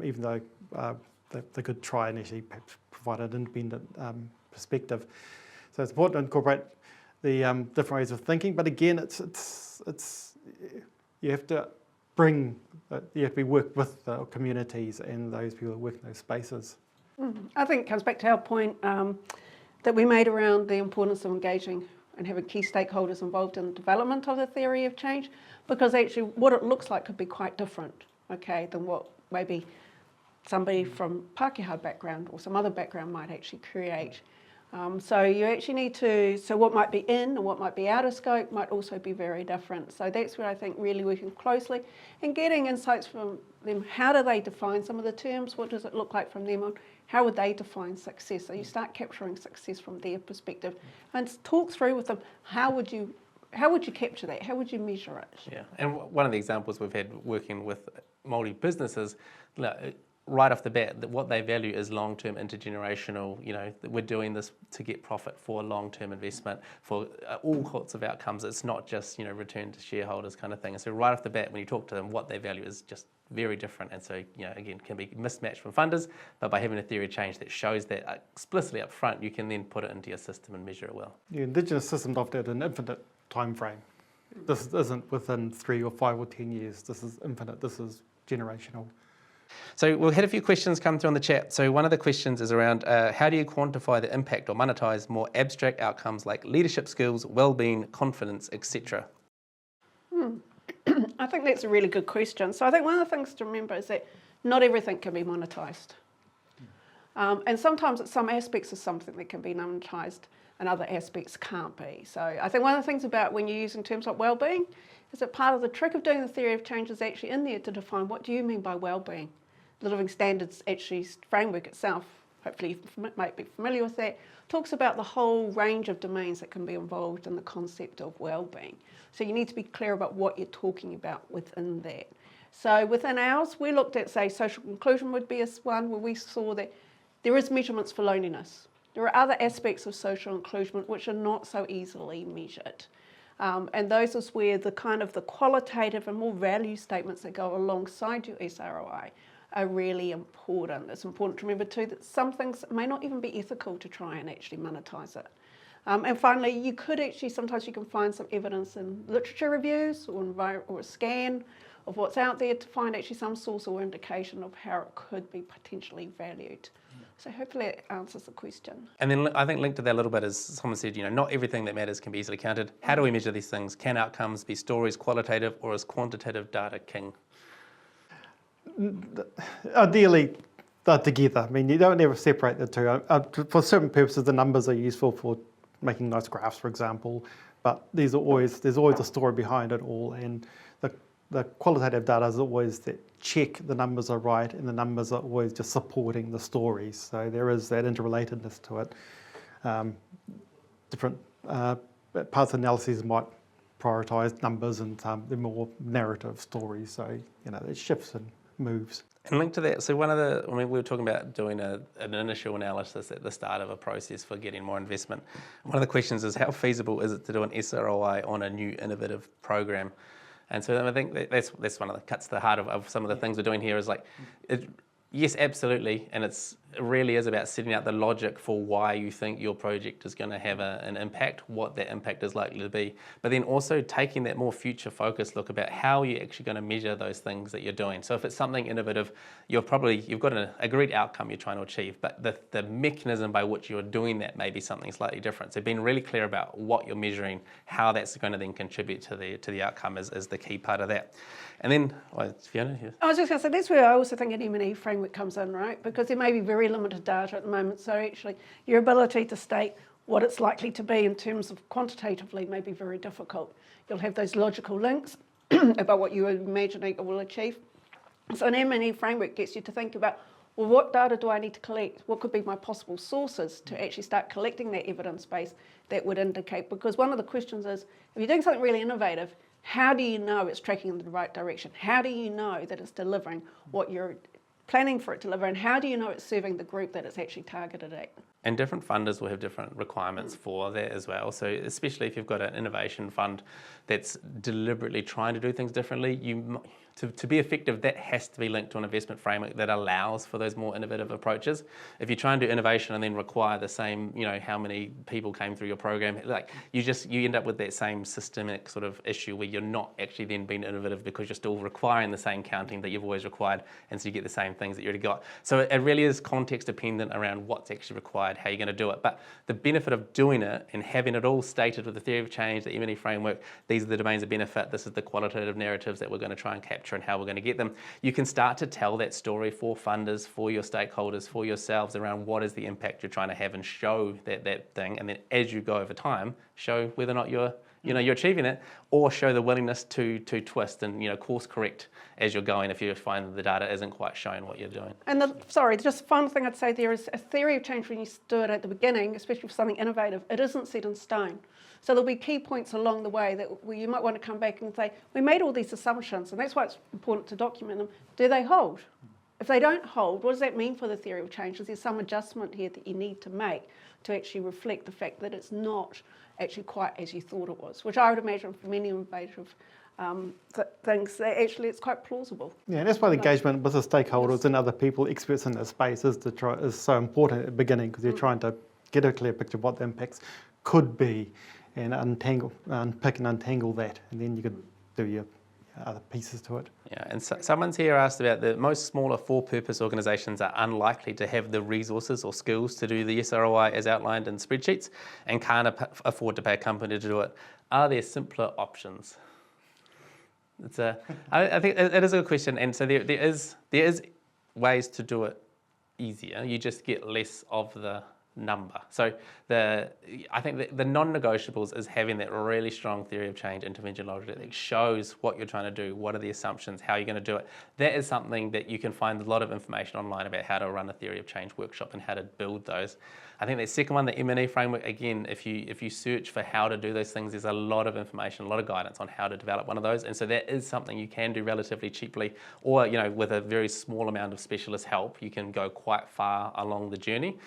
even though they could try and actually perhaps provide an independent perspective. So it's important to incorporate the different ways of thinking. But again, it's you have to work with the communities and those people who work in those spaces. I think it comes back to our point that we made around the importance of engaging and having key stakeholders involved in the development of the theory of change, because actually what it looks like could be quite different, okay, than what maybe somebody from Pākehā background or some other background might actually create. So you actually need to, so what might be in and what might be out of scope might also be very different. So that's where I think really working closely and getting insights from them. How do they define some of the terms? What does it look like from them? On how would they define success? So you start capturing success from their perspective and talk through with them, how would you capture that? How would you measure it? Yeah, and one of the examples we've had working with Māori businesses, right off the bat, that what they value is long-term intergenerational, that we're doing this to get profit for long-term investment for all sorts of outcomes. It's not just, return to shareholders kind of thing. And so right off the bat, when you talk to them, what they value is just very different. And so, again, can be mismatched from funders, but by having a theory of change that shows that explicitly up front, you can then put it into your system and measure it well. The Indigenous systems often have an infinite time frame. This isn't within 3 or 5 or 10 years. This is infinite. This is generational. So we've had a few questions come through on the chat. So one of the questions is around how do you quantify the impact or monetize more abstract outcomes like leadership skills, well-being, confidence, etc.? I think that's a really good question. So I think one of the things to remember is that not everything can be monetized. And sometimes some aspects of something that can be monetized and other aspects can't be. So I think one of the things about when you're using terms like well-being is that part of the trick of doing the theory of change is actually in there to define what do you mean by well-being. The Living Standards actually framework itself, hopefully you might be familiar with that, talks about the whole range of domains that can be involved in the concept of well-being. So you need to be clear about what you're talking about within that. So within ours, we looked at, say, social inclusion would be one where we saw that there is measurements for loneliness. There are other aspects of social inclusion which are not so easily measured. And those is where the kind of the qualitative and more value statements that go alongside your SROI are really important. It's important to remember too that some things may not even be ethical to try and actually monetize it. And finally, you could actually, sometimes you can find some evidence in literature reviews or a scan of what's out there to find actually some source or indication of how it could be potentially valued. So hopefully it answers the question. And then I think linked to that a little bit is someone said, not everything that matters can be easily counted. How do we measure these things? Can outcomes be stories qualitative, or is quantitative data king? Ideally, they're together. I mean, you don't ever separate the two. For certain purposes, the numbers are useful for making nice graphs, for example, but there's always a story behind it all, and the qualitative data is always that check the numbers are right, and the numbers are always just supporting the stories. So there is that interrelatedness to it. Different parts of analyses might prioritise numbers, and the more narrative stories. So it shifts and moves. And linked to that, so we were talking about doing an initial analysis at the start of a process for getting more investment. One of the questions is, how feasible is it to do an SROI on a new innovative program? And so I think that's one of the cuts to the heart of some of the things we're doing here is like, yes, absolutely, and it really is about setting out the logic for why you think your project is going to have an impact, what that impact is likely to be, but then also taking that more future-focused look about how you're actually going to measure those things that you're doing. So if it's something innovative, you've got an agreed outcome you're trying to achieve, but the mechanism by which you're doing that may be something slightly different. So being really clear about what you're measuring, how that's going to then contribute to the outcome is the key part of that. And then, Fiona? Yeah. I was just going to say, that's where I also think an M&E framework comes in, right? Because there may be very limited data at the moment, so actually your ability to state what it's likely to be in terms of quantitatively may be very difficult. You'll have those logical links about what you imagine it will achieve. So an M&E framework gets you to think about, well, what data do I need to collect? What could be my possible sources to actually start collecting that evidence base that would indicate? Because one of the questions is, if you're doing something really innovative, how do you know it's tracking in the right direction? How do you know that it's delivering what you're planning for it to deliver? And how do you know it's serving the group that it's actually targeted at? And different funders will have different requirements for that as well. So especially if you've got an innovation fund that's deliberately trying to do things differently, to be effective, that has to be linked to an investment framework that allows for those more innovative approaches. If you try and do innovation and then require the same, how many people came through your program, like you end up with that same systemic sort of issue where you're not actually then being innovative because you're still requiring the same counting that you've always required, and so you get the same things that you already got. So it really is context dependent around what's actually required, how you're going to do it. But the benefit of doing it and having it all stated with the theory of change, the M&E framework, these are the domains of benefit, this is the qualitative narratives that we're going to try and capture and how we're going to get them. You can start to tell that story for funders, for your stakeholders, for yourselves around what is the impact you're trying to have and show that thing. And then as you go over time, show whether or not you're achieving it, or show the willingness to twist and course correct as you're going if you find that the data isn't quite showing what you're doing. And just the final thing I'd say there is a theory of change when you do it at the beginning, especially for something innovative, it isn't set in stone. So there'll be key points along the way where you might want to come back and say, we made all these assumptions, and that's why it's important to document them. Do they hold? If they don't hold, what does that mean for the theory of change? Is there some adjustment here that you need to make to actually reflect the fact that it's not actually quite as you thought it was, which I would imagine for many innovative things, that actually it's quite plausible. Yeah, and that's why the engagement with the stakeholders and other people, experts in this space, is so important at the beginning, because you're trying to get a clear picture of what the impacts could be and unpick and untangle that, and then you could do your other pieces to it. Yeah, and someone's here asked about the most smaller for-purpose organisations are unlikely to have the resources or skills to do the SROI as outlined in spreadsheets and can't afford to pay a company to do it. Are there simpler options? I think it is a good question, and so there is ways to do it easier. You just get less of the number. So I think the non-negotiables is having that really strong theory of change intervention logic that shows what you're trying to do, what are the assumptions, how you're going to do it. That is something that you can find a lot of information online about how to run a theory of change workshop and how to build those. I think the second one, the M&E framework, again, if you search for how to do those things, there's a lot of information, a lot of guidance on how to develop one of those. And so that is something you can do relatively cheaply, or with a very small amount of specialist help, you can go quite far along the journey.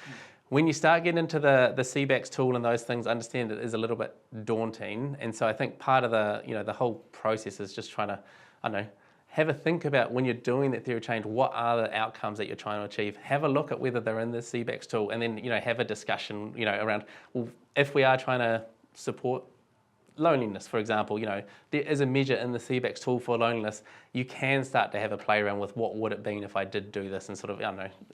When you start getting into the CBACS tool and those things, understand it is a little bit daunting. And so I think part of the whole process is just trying to, have a think about when you're doing that theory of change, what are the outcomes that you're trying to achieve? Have a look at whether they're in the CBACS tool, and then have a discussion around, well, if we are trying to support loneliness, for example, there is a measure in the CBACS tool for loneliness. You can start to have a play around with what would it be if I did do this, and sort of,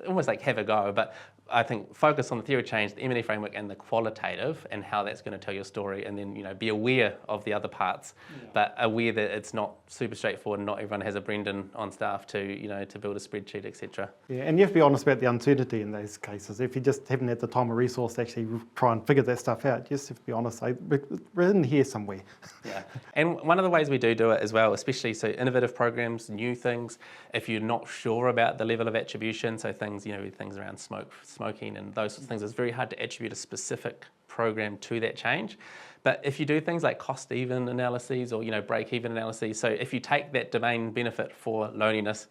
almost like have a go. But I think focus on the theory of change, the M&E framework, and the qualitative, and how that's going to tell your story, and then be aware of the other parts, but aware that it's not super straightforward, and not everyone has a Brendan on staff to build a spreadsheet, etc. Yeah, and you have to be honest about the uncertainty in those cases. If you just haven't had the time or resource to actually try and figure that stuff out, you just have to be honest. We're in here somewhere. Yeah, and one of the ways we do it as well, especially so innovative programs, new things, if you're not sure about the level of attribution, so things, things around smoking and those sorts of things, it's very hard to attribute a specific program to that change. But if you do things like cost-even analyses or break-even analyses, so if you take that domain benefit for loneliness,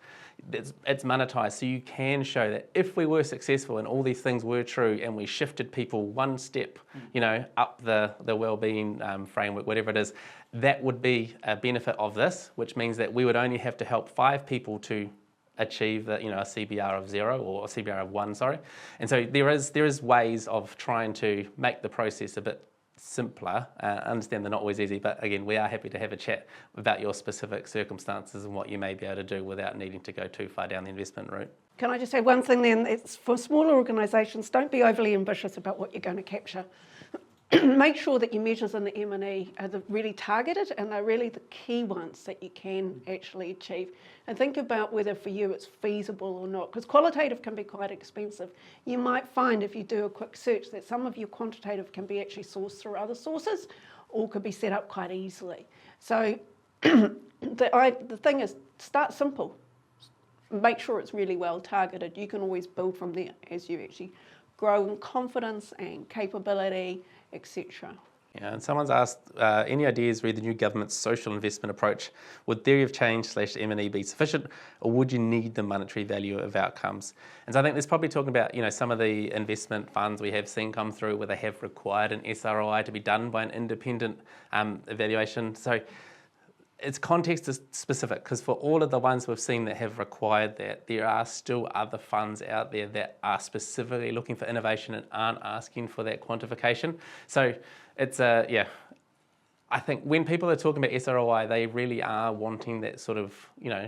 it's monetized. So you can show that if we were successful and all these things were true, and we shifted people one step, up the well-being framework, whatever it is, that would be a benefit of this, which means that we would only have to help 5 people to achieve a CBR of 0 or a CBR of 1, sorry. And so there is ways of trying to make the process a bit simpler. Understand they're not always easy, but again, we are happy to have a chat about your specific circumstances and what you may be able to do without needing to go too far down the investment route. Can I just say one thing then? It's for smaller organisations, don't be overly ambitious about what you're going to capture. Make sure that your measures in the M&E are really targeted, and they're really the key ones that you can actually achieve. And think about whether for you it's feasible or not, because qualitative can be quite expensive. You might find if you do a quick search that some of your quantitative can be actually sourced through other sources, or could be set up quite easily. So the thing is, start simple. Make sure it's really well targeted. You can always build from there as you actually grow in confidence and capability, etc. Yeah, and someone's asked, any ideas re the new government's social investment approach? Would theory of change / M&E be sufficient, or would you need the monetary value of outcomes? And so I think there's probably talking about, some of the investment funds we have seen come through where they have required an SROI to be done by an independent evaluation. So its context is specific, because for all of the ones we've seen that have required that, there are still other funds out there that are specifically looking for innovation and aren't asking for that quantification. So it's I think when people are talking about SROI, they really are wanting that sort of,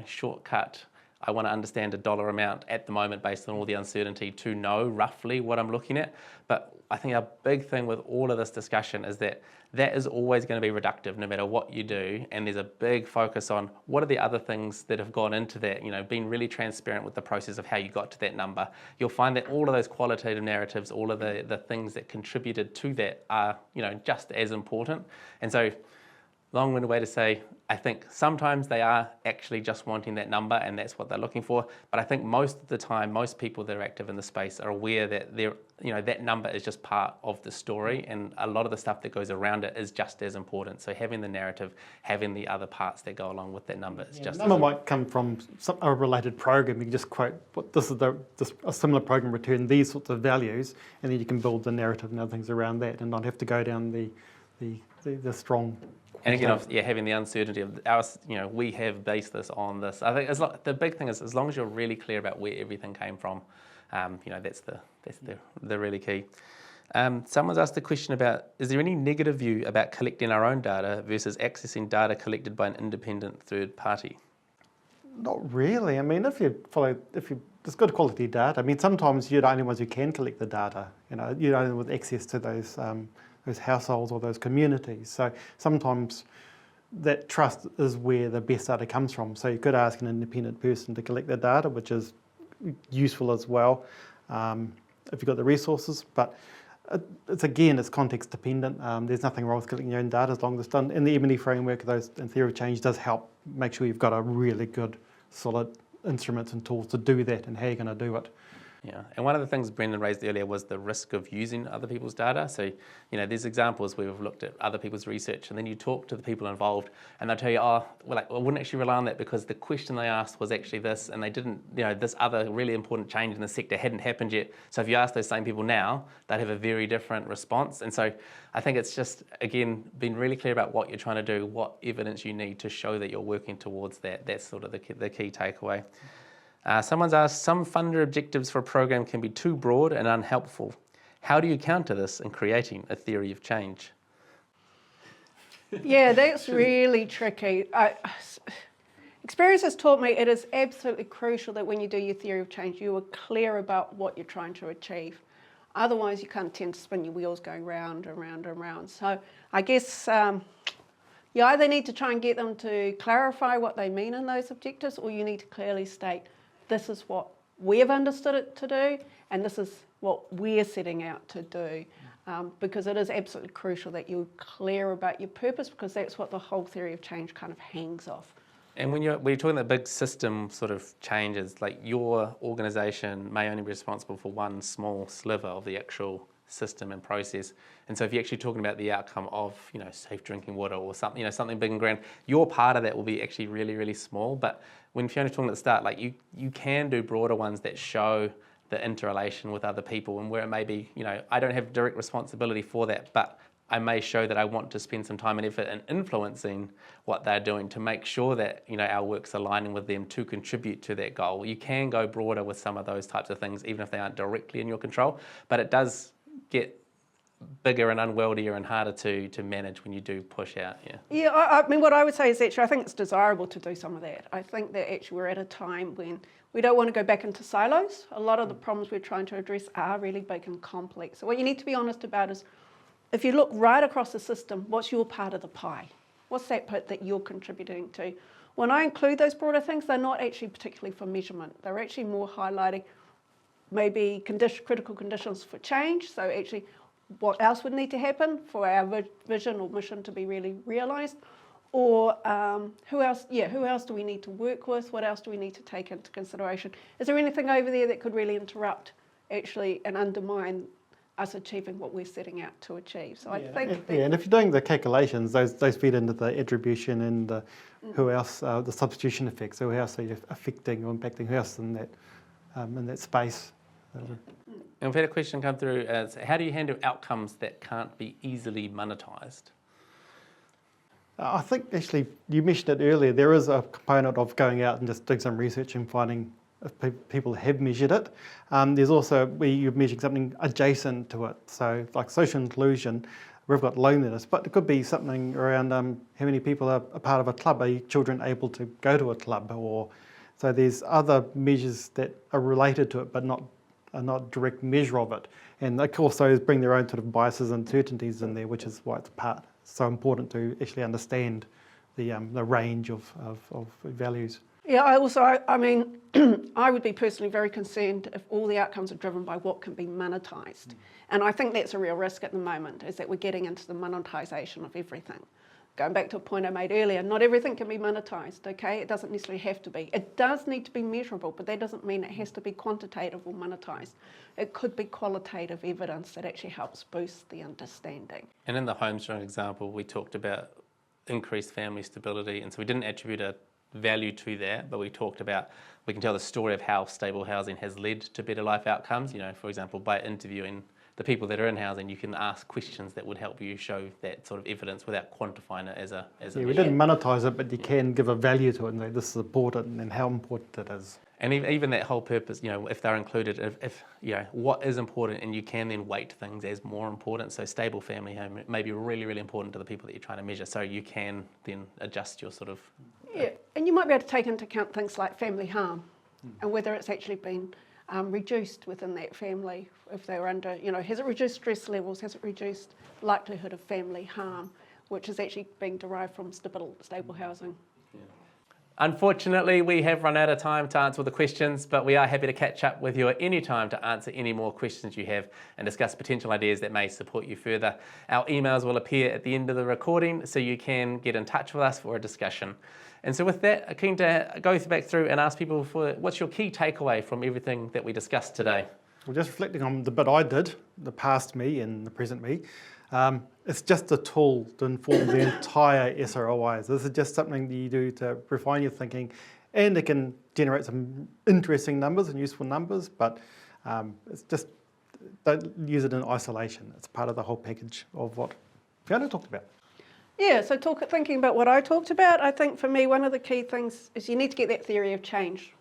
shortcut. I want to understand a dollar amount at the moment based on all the uncertainty to know roughly what I'm looking at. But I think a big thing with all of this discussion is that is always going to be reductive no matter what you do. And there's a big focus on what are the other things that have gone into that, being really transparent with the process of how you got to that number. You'll find that all of those qualitative narratives, all of the things that contributed to that are, just as important. And so long-winded way to say, I think sometimes they are actually just wanting that number and that's what they're looking for. But I think most of the time, most people that are active in the space are aware that that number is just part of the story, and a lot of the stuff that goes around it is just as important. So having the narrative, having the other parts that go along with that number is just as important. The number might come from a related program. You can just quote, this is a similar program returned these sorts of values, and then you can build the narrative and other things around that and not have to go down the strong. And again, having the uncertainty of ours, we have based this on this. I think the big thing is, as long as you're really clear about where everything came from, that's the really key. Someone's asked a question about, is there any negative view about collecting our own data versus accessing data collected by an independent third party? Not really. I mean, there's good quality data. I mean, sometimes you're the only ones who can collect the data. You're the only one with access to those households or those communities. So sometimes that trust is where the best data comes from. So you could ask an independent person to collect the data, which is useful as well. if you've got the resources, but it's context dependent. There's nothing wrong with collecting your own data as long as it's done in the M&E framework. And theory of change does help make sure you've got a really good, solid instruments and tools to do that and how you're going to do it. Yeah, and one of the things Brendan raised earlier was the risk of using other people's data. So, there's examples where we've looked at other people's research, and then you talk to the people involved, and they'll tell you, I wouldn't actually rely on that because the question they asked was actually this, and they didn't, this other really important change in the sector hadn't happened yet. So if you ask those same people now, they'd have a very different response. And so I think it's just, again, being really clear about what you're trying to do, what evidence you need to show that you're working towards that. That's sort of the key takeaway. Someone's asked, some funder objectives for a program can be too broad and unhelpful. How do you counter this in creating a theory of change? Yeah, that's really tricky. Experience has taught me it is absolutely crucial that when you do your theory of change, you are clear about what you're trying to achieve. Otherwise, you can't tend to spin your wheels going round and round and round. So I guess you either need to try and get them to clarify what they mean in those objectives, or you need to clearly state, this is what we've understood it to do, and this is what we're setting out to do. Because it is absolutely crucial that you're clear about your purpose, because that's what the whole theory of change kind of hangs off. And when you're talking about big system sort of changes, like your organisation may only be responsible for one small sliver of the actual system and process. And so if you're actually talking about the outcome of, safe drinking water or something, something big and grand, your part of that will be actually really, really small. But when Fiona's talking at the start, like you can do broader ones that show the interrelation with other people, and where it may be, I don't have direct responsibility for that, but I may show that I want to spend some time and effort in influencing what they're doing to make sure that, our work's aligning with them to contribute to that goal. You can go broader with some of those types of things, even if they aren't directly in your control, but it does get bigger and unwieldier and harder to manage when you do push out. Yeah, I mean, what I would say is actually I think it's desirable to do some of that. I think that actually we're at a time when we don't want to go back into silos. A lot of the problems we're trying to address are really big and complex. So what you need to be honest about is, if you look right across the system, what's your part of the pie? What's that part that you're contributing to? When I include those broader things, they're not actually particularly for measurement. They're actually more highlighting maybe critical conditions for change. So actually, what else would need to happen for our vision or mission to be really realised? Or who else do we need to work with? What else do we need to take into consideration? Is there anything over there that could really interrupt actually and undermine us achieving what we're setting out to achieve? So I think and if you're doing the calculations, those feed into the attribution and the who else, the substitution effects. So who else are you affecting or impacting? Who else in that space? And we've had a question come through as, how do you handle outcomes that can't be easily monetised? I think actually you mentioned it earlier, there is a component of going out and just doing some research and finding if people have measured it. There's also where you're measuring something adjacent to it. So like social inclusion, we've got loneliness, but it could be something around how many people are a part of a club. Are children able to go to a club? So there's other measures that are related to it, but not direct measure of it. And of course those bring their own sort of biases and uncertainties in there, which is why it's so important to actually understand the range of values. Yeah, I mean, I would be personally very concerned if all the outcomes are driven by what can be monetised. And I think that's a real risk at the moment, is that we're getting into the monetisation of everything. Going back to a point I made earlier, not everything can be monetised, okay? It doesn't necessarily have to be. It does need to be measurable, but that doesn't mean it has to be quantitative or monetised. It could be qualitative evidence that actually helps boost the understanding. And in the homeschooling example, we talked about increased family stability, and so we didn't attribute a value to that, but we talked about, we can tell the story of how stable housing has led to better life outcomes. For example, by interviewing the people that are in housing, you can ask questions that would help you show that sort of evidence without quantifying it as a we didn't monetise it, but you can give a value to it and say this is important and how important it is. And even that whole purpose, if they're included, if what is important, and you can then weight things as more important. So stable family home may be really, really important to the people that you're trying to measure. So you can then adjust your sort of... Yeah, and you might be able to take into account things like family harm and whether it's actually been reduced within that family, if they were under, has it reduced stress levels, has it reduced likelihood of family harm, which is actually being derived from stable housing. Unfortunately, we have run out of time to answer all the questions, but we are happy to catch up with you at any time to answer any more questions you have and discuss potential ideas that may support you further. Our emails will appear at the end of the recording, so you can get in touch with us for a discussion. And so with that, I'm keen to go back through and ask people for what's your key takeaway from everything that we discussed today? Well, just reflecting on the bit I did, the past me and the present me, it's just a tool to inform the entire SROIs. This is just something that you do to refine your thinking, and it can generate some interesting numbers and useful numbers, but it's just, don't use it in isolation. It's part of the whole package of what Fiona talked about. Yeah, so thinking about what I talked about, I think for me one of the key things is you need to get that theory of change.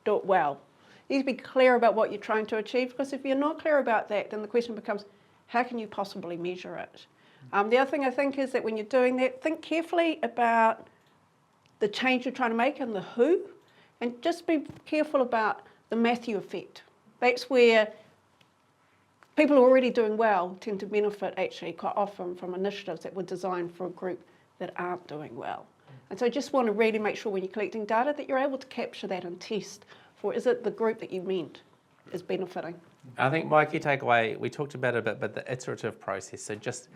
Do it well. You need to be clear about what you're trying to achieve, because if you're not clear about that, then the question becomes, how can you possibly measure it? The other thing I think is that when you're doing that, think carefully about the change you're trying to make and the who, and just be careful about the Matthew effect. That's where people who are already doing well tend to benefit actually quite often from initiatives that were designed for a group that aren't doing well. And so I just want to really make sure when you're collecting data that you're able to capture that and test for, is it the group that you meant is benefiting? I think my key takeaway, we talked about it a bit, but the iterative process. So just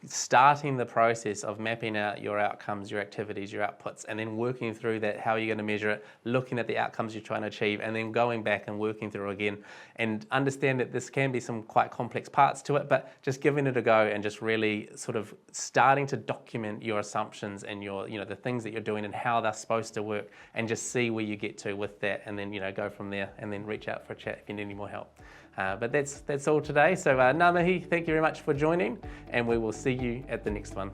starting the process of mapping out your outcomes, your activities, your outputs, and then working through that, how you're going to measure it, looking at the outcomes you're trying to achieve, and then going back and working through again. And understand that this can be some quite complex parts to it, but just giving it a go and just really sort of starting to document your assumptions and your, the things that you're doing and how they're supposed to work, and just see where you get to with that, and then, go from there, and then reach out for a chat if you need any more help. But that's all today. So Ngā mihi, thank you very much for joining, and we will see you at the next one.